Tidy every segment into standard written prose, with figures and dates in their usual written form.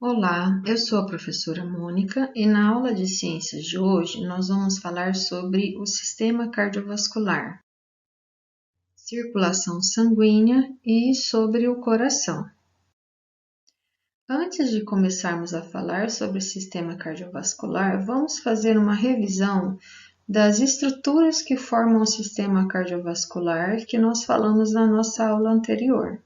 Olá, eu sou a professora Mônica e na aula de ciências de hoje nós vamos falar sobre o sistema cardiovascular, circulação sanguínea e sobre o coração. Antes de começarmos a falar sobre o sistema cardiovascular, vamos fazer uma revisão das estruturas que formam o sistema cardiovascular que nós falamos na nossa aula anterior.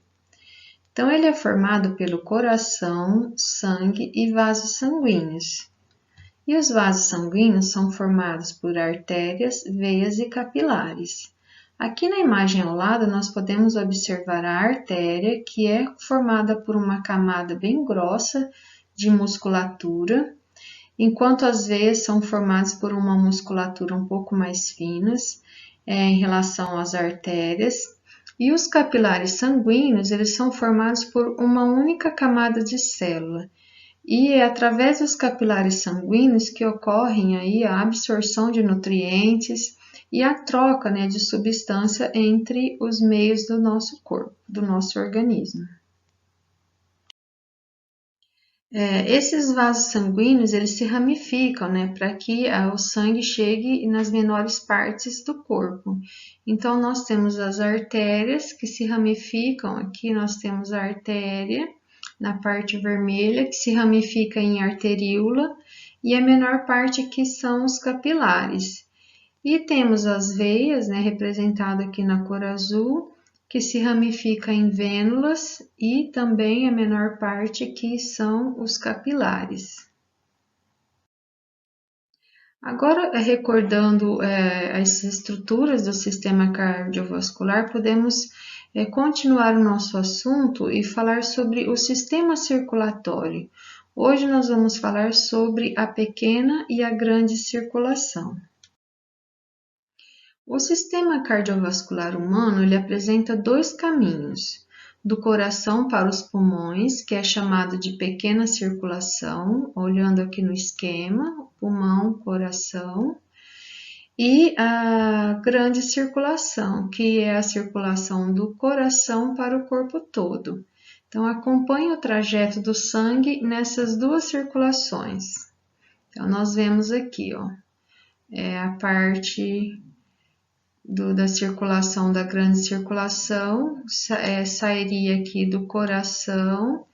Então, ele é formado pelo coração, sangue e vasos sanguíneos. E os vasos sanguíneos são formados por artérias, veias e capilares. Aqui na imagem ao lado, nós podemos observar a artéria, que é formada por uma camada bem grossa de musculatura, enquanto as veias são formadas por uma musculatura um pouco mais finas em relação às artérias. E os capilares sanguíneos, eles são formados por uma única camada de célula. E é através dos capilares sanguíneos que ocorrem aí a absorção de nutrientes e a troca, de substância entre os meios do nosso corpo, do nosso organismo. Esses vasos sanguíneos, eles se ramificam, para que o sangue chegue nas menores partes do corpo. Então, nós temos as artérias que se ramificam. Aqui nós temos a artéria, na parte vermelha, que se ramifica em arteríola, e a menor parte aqui são os capilares. E temos as veias, representado aqui na cor azul, que se ramifica em vênulas, e também a menor parte aqui são os capilares. Agora, recordando as estruturas do sistema cardiovascular, podemos continuar o nosso assunto e falar sobre o sistema circulatório. Hoje nós vamos falar sobre a pequena e a grande circulação. O sistema cardiovascular humano, ele apresenta dois caminhos, do coração para os pulmões, que é chamado de pequena circulação, olhando aqui no esquema, pulmão, coração, e a grande circulação, que é a circulação do coração para o corpo todo. Então, acompanhe o trajeto do sangue nessas duas circulações. Então, nós vemos aqui, a parte da circulação, da grande circulação, sairia aqui do coração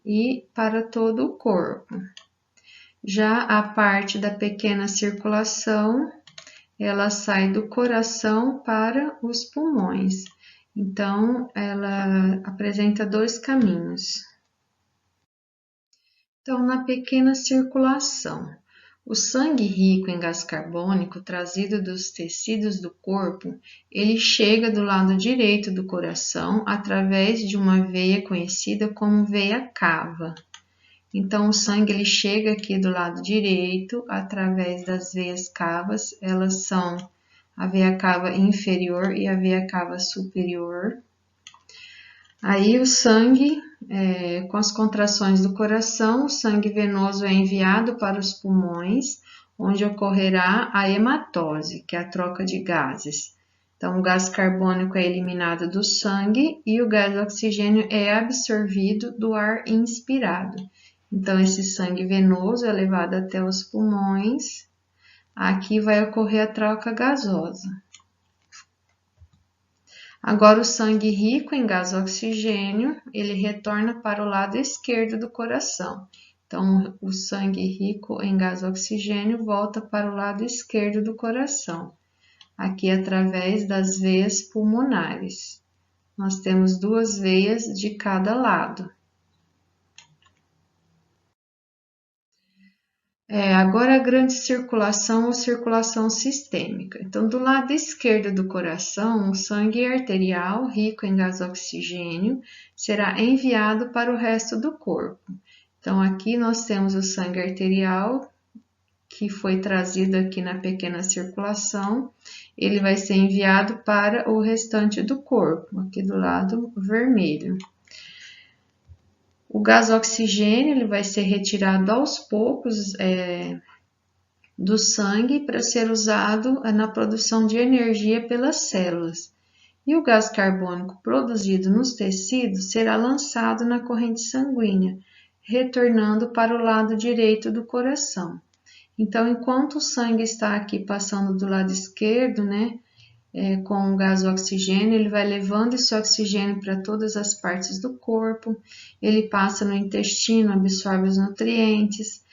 e para todo o corpo. Já a parte da pequena circulação, ela sai do coração para os pulmões. Então, ela apresenta dois caminhos. Então, na pequena circulação, o sangue rico em gás carbônico trazido dos tecidos do corpo, ele chega do lado direito do coração através de uma veia conhecida como veia cava. Então, o sangue ele chega aqui do lado direito através das veias cavas, elas são a veia cava inferior e a veia cava superior. Aí o sangue, com as contrações do coração, o sangue venoso é enviado para os pulmões, onde ocorrerá a hematose, que é a troca de gases. Então, o gás carbônico é eliminado do sangue e o gás oxigênio é absorvido do ar inspirado. Então, esse sangue venoso é levado até os pulmões. Aqui vai ocorrer a troca gasosa. Agora, o sangue rico em gás oxigênio, ele retorna para o lado esquerdo do coração. Então, o sangue rico em gás oxigênio volta para o lado esquerdo do coração, aqui através das veias pulmonares. Nós temos duas veias de cada lado. Agora a grande circulação ou circulação sistêmica. Então, do lado esquerdo do coração, o sangue arterial, rico em gás oxigênio, será enviado para o resto do corpo. Então, aqui nós temos o sangue arterial, que foi trazido aqui na pequena circulação, ele vai ser enviado para o restante do corpo, aqui do lado vermelho. O gás oxigênio ele vai ser retirado aos poucos do sangue para ser usado na produção de energia pelas células. E o gás carbônico produzido nos tecidos será lançado na corrente sanguínea. retornando para o lado direito do coração. Então, enquanto o sangue está aqui passando do lado esquerdo, né, com o gás oxigênio, ele vai levando esse oxigênio para todas as partes do corpo, ele passa no intestino, absorve os nutrientes,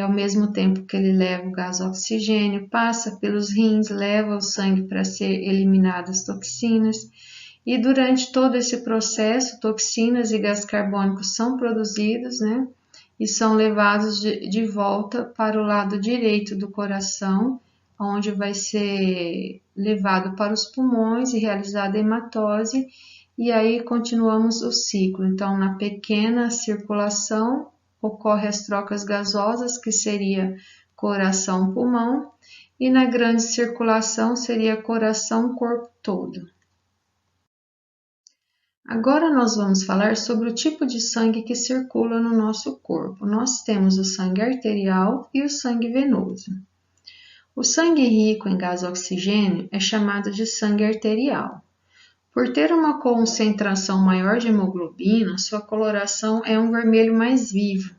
ao mesmo tempo que ele leva o gás oxigênio, passa pelos rins, leva o sangue para ser eliminadas as toxinas, e durante todo esse processo, toxinas e gás carbônico são produzidos, né, e são levados de volta para o lado direito do coração, onde vai ser levado para os pulmões e realizada a hematose, e aí continuamos o ciclo. Então, na pequena circulação, ocorre as trocas gasosas, que seria coração-pulmão, e na grande circulação seria coração-corpo todo. Agora nós vamos falar sobre o tipo de sangue que circula no nosso corpo. Nós temos o sangue arterial e o sangue venoso. O sangue rico em gás oxigênio é chamado de sangue arterial. Por ter uma concentração maior de hemoglobina, sua coloração é um vermelho mais vivo,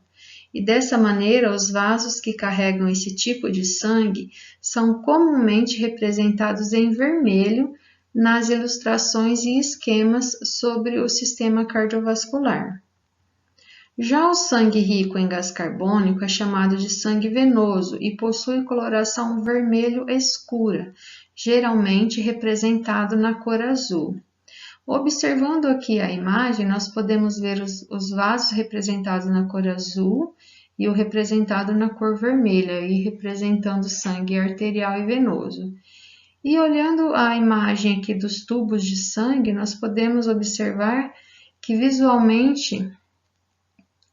e dessa maneira os vasos que carregam esse tipo de sangue são comumente representados em vermelho nas ilustrações e esquemas sobre o sistema cardiovascular. Já o sangue rico em gás carbônico é chamado de sangue venoso e possui coloração vermelho escura, geralmente representado na cor azul. Observando aqui a imagem, nós podemos ver os vasos representados na cor azul e o representado na cor vermelha, e representando sangue arterial e venoso. E olhando a imagem aqui dos tubos de sangue, nós podemos observar que visualmente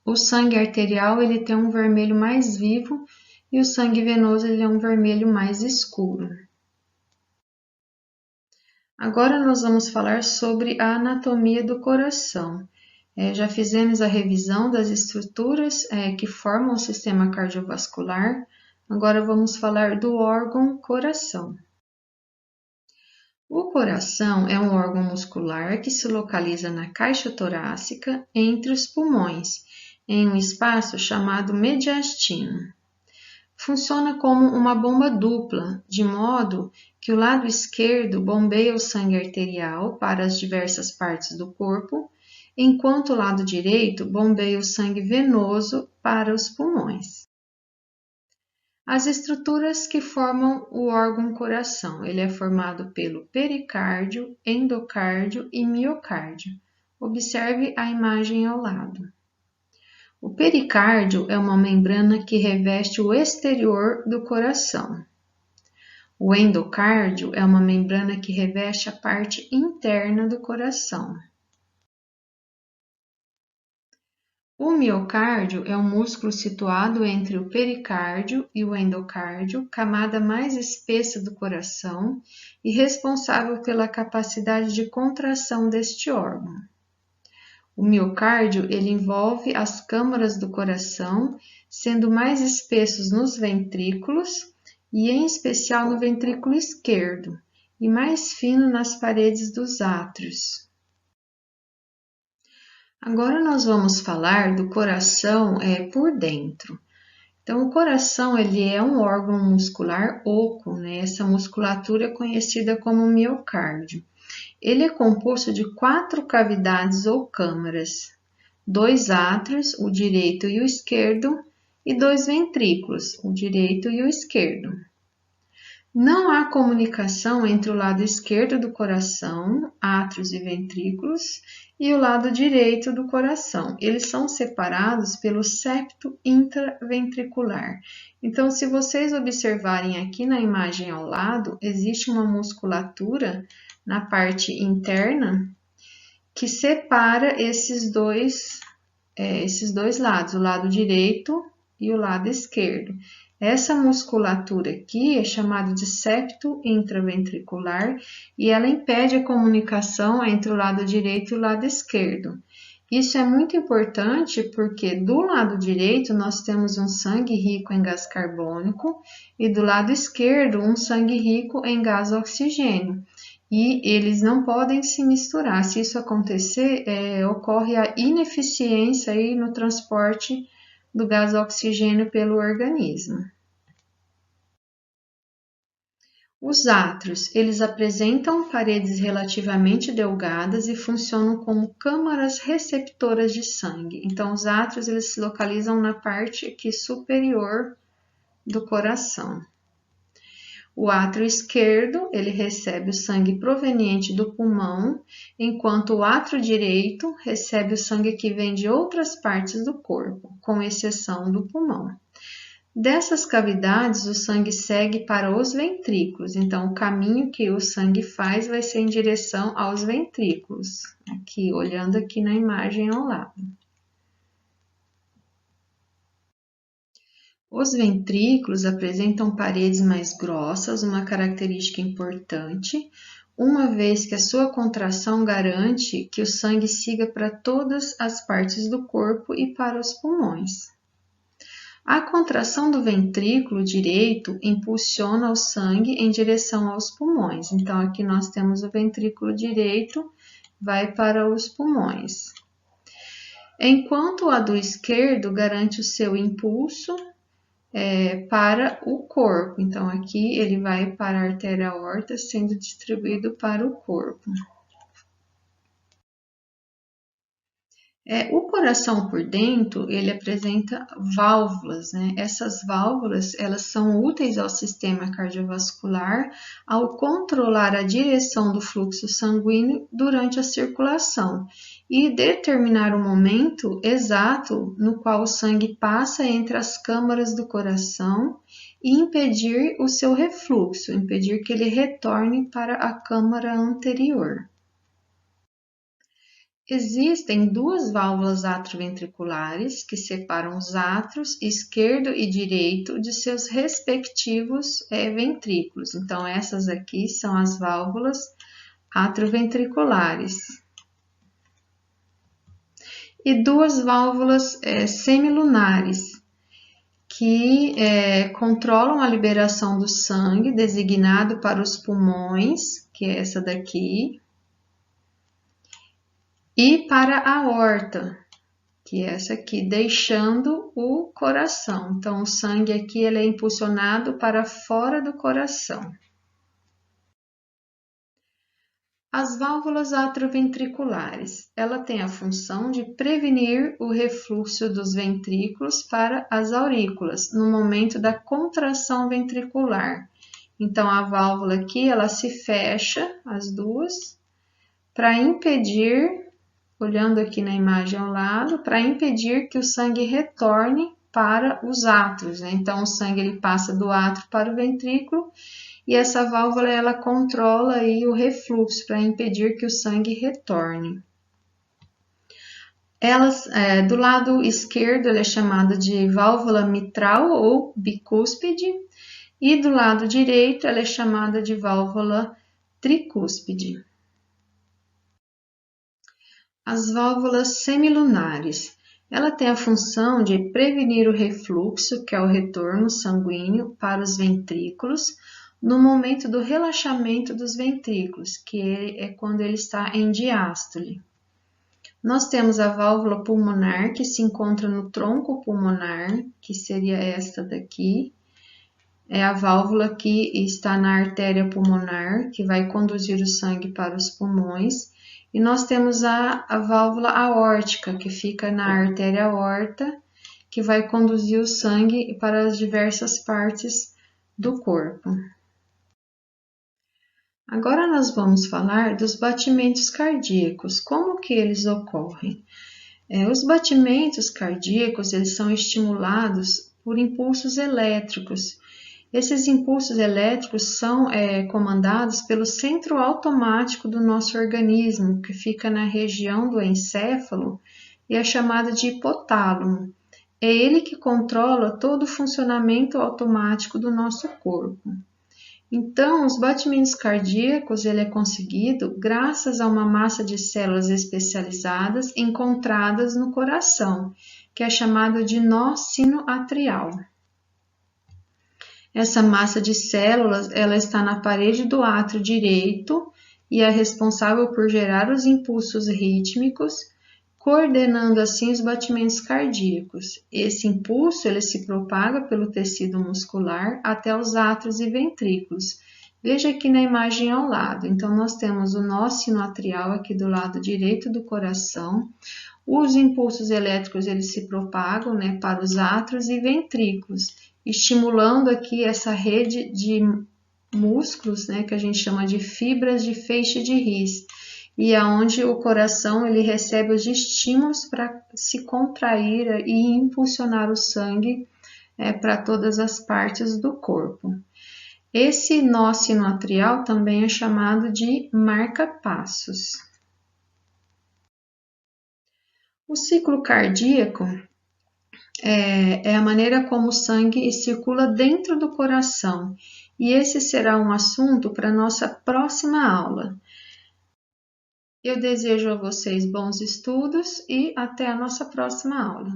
o sangue arterial ele tem um vermelho mais vivo e o sangue venoso ele é um vermelho mais escuro. Agora nós vamos falar sobre a anatomia do coração. Já fizemos a revisão das estruturas que formam o sistema cardiovascular. Agora vamos falar do órgão coração. O coração é um órgão muscular que se localiza na caixa torácica entre os pulmões, em um espaço chamado mediastino. Funciona como uma bomba dupla, de modo que o lado esquerdo bombeia o sangue arterial para as diversas partes do corpo, enquanto o lado direito bombeia o sangue venoso para os pulmões. As estruturas que formam o órgão coração, ele é formado pelo pericárdio, endocárdio e miocárdio. Observe a imagem ao lado. O pericárdio é uma membrana que reveste o exterior do coração. O endocárdio é uma membrana que reveste a parte interna do coração. O miocárdio é um músculo situado entre o pericárdio e o endocárdio, camada mais espessa do coração e responsável pela capacidade de contração deste órgão. O miocárdio ele envolve as câmaras do coração, sendo mais espessos nos ventrículos e em especial no ventrículo esquerdo, e mais fino nas paredes dos átrios. Agora nós vamos falar do coração por dentro. Então, o coração ele é um órgão muscular oco, né? Essa musculatura é conhecida como miocárdio. Ele é composto de 4 cavidades ou câmaras, 2 átrios, o direito e o esquerdo, e 2 ventrículos, o direito e o esquerdo. Não há comunicação entre o lado esquerdo do coração, átrios e ventrículos, e o lado direito do coração. Eles são separados pelo septo intraventricular. Então, se vocês observarem aqui na imagem ao lado, existe uma musculatura na parte interna que separa esses dois lados, o lado direito e o lado esquerdo. Essa musculatura aqui é chamada de septo intraventricular e ela impede a comunicação entre o lado direito e o lado esquerdo. Isso é muito importante porque do lado direito nós temos um sangue rico em gás carbônico e do lado esquerdo um sangue rico em gás oxigênio. e eles não podem se misturar. Se isso acontecer, ocorre a ineficiência aí no transporte do gás oxigênio pelo organismo. Os átrios, eles apresentam paredes relativamente delgadas e funcionam como câmaras receptoras de sangue. Então, os átrios, eles se localizam na parte aqui superior do coração. O átrio esquerdo, ele recebe o sangue proveniente do pulmão, enquanto o átrio direito recebe o sangue que vem de outras partes do corpo, com exceção do pulmão. Dessas cavidades, o sangue segue para os ventrículos, então o caminho que o sangue faz vai ser em direção aos ventrículos, aqui, olhando aqui na imagem ao lado. Os ventrículos apresentam paredes mais grossas, uma característica importante, uma vez que a sua contração garante que o sangue siga para todas as partes do corpo e para os pulmões. A contração do ventrículo direito impulsiona o sangue em direção aos pulmões. Então, aqui nós temos o ventrículo direito, vai para os pulmões. Enquanto a do esquerdo garante o seu impulso para o corpo. Então, aqui ele vai para a artéria aorta, sendo distribuído para o corpo. O coração por dentro, ele apresenta válvulas, né? Essas válvulas, elas são úteis ao sistema cardiovascular ao controlar a direção do fluxo sanguíneo durante a circulação e determinar o momento exato no qual o sangue passa entre as câmaras do coração e impedir o seu refluxo, impedir que ele retorne para a câmara anterior. Existem duas válvulas atrioventriculares que separam os átrios esquerdo e direito de seus respectivos ventrículos. Então, essas aqui são as válvulas atrioventriculares. E duas válvulas semilunares, que controlam a liberação do sangue designado para os pulmões, que é essa daqui, e para a aorta, que é essa aqui, deixando o coração. Então, o sangue aqui ele é impulsionado para fora do coração. As válvulas atrioventriculares, ela tem a função de prevenir o refluxo dos ventrículos para as aurículas no momento da contração ventricular. Então, a válvula aqui, ela se fecha, as duas, para impedir, olhando aqui na imagem ao lado, para impedir que o sangue retorne para os átrios, né? Então, o sangue ele passa do átrio para o ventrículo e essa válvula ela controla aí o refluxo para impedir que o sangue retorne. Do lado esquerdo, ela é chamada de válvula mitral ou bicúspide e do lado direito, ela é chamada de válvula tricúspide. As válvulas semilunares. Ela tem a função de prevenir o refluxo, que é o retorno sanguíneo para os ventrículos, no momento do relaxamento dos ventrículos, que é quando ele está em diástole. Nós temos a válvula pulmonar, que se encontra no tronco pulmonar, que seria esta daqui. É a válvula que está na artéria pulmonar, que vai conduzir o sangue para os pulmões. E nós temos a válvula aórtica, que fica na artéria aorta, que vai conduzir o sangue para as diversas partes do corpo. Agora nós vamos falar dos batimentos cardíacos, como que eles ocorrem. Os batimentos cardíacos, eles são estimulados por impulsos elétricos. Esses impulsos elétricos são comandados pelo centro automático do nosso organismo, que fica na região do encéfalo e é chamado de hipotálamo. É ele que controla todo o funcionamento automático do nosso corpo. Então, os batimentos cardíacos ele é conseguido graças a uma massa de células especializadas encontradas no coração, que é chamado de nó sinoatrial. Essa massa de células, ela está na parede do átrio direito e é responsável por gerar os impulsos rítmicos, coordenando assim os batimentos cardíacos. Esse impulso ele se propaga pelo tecido muscular até os átrios e ventrículos. Veja aqui na imagem ao lado. Então, nós temos o nó sinoatrial aqui do lado direito do coração. Os impulsos elétricos eles se propagam, né, para os átrios e ventrículos, estimulando aqui essa rede de músculos, né, que a gente chama de fibras de feixe de His, e aonde o coração ele recebe os estímulos para se contrair e impulsionar o sangue para todas as partes do corpo. Esse nó sinoatrial também é chamado de marca-passos. O ciclo cardíaco é a maneira como o sangue circula dentro do coração, e esse será um assunto para a nossa próxima aula. Eu desejo a vocês bons estudos e até a nossa próxima aula.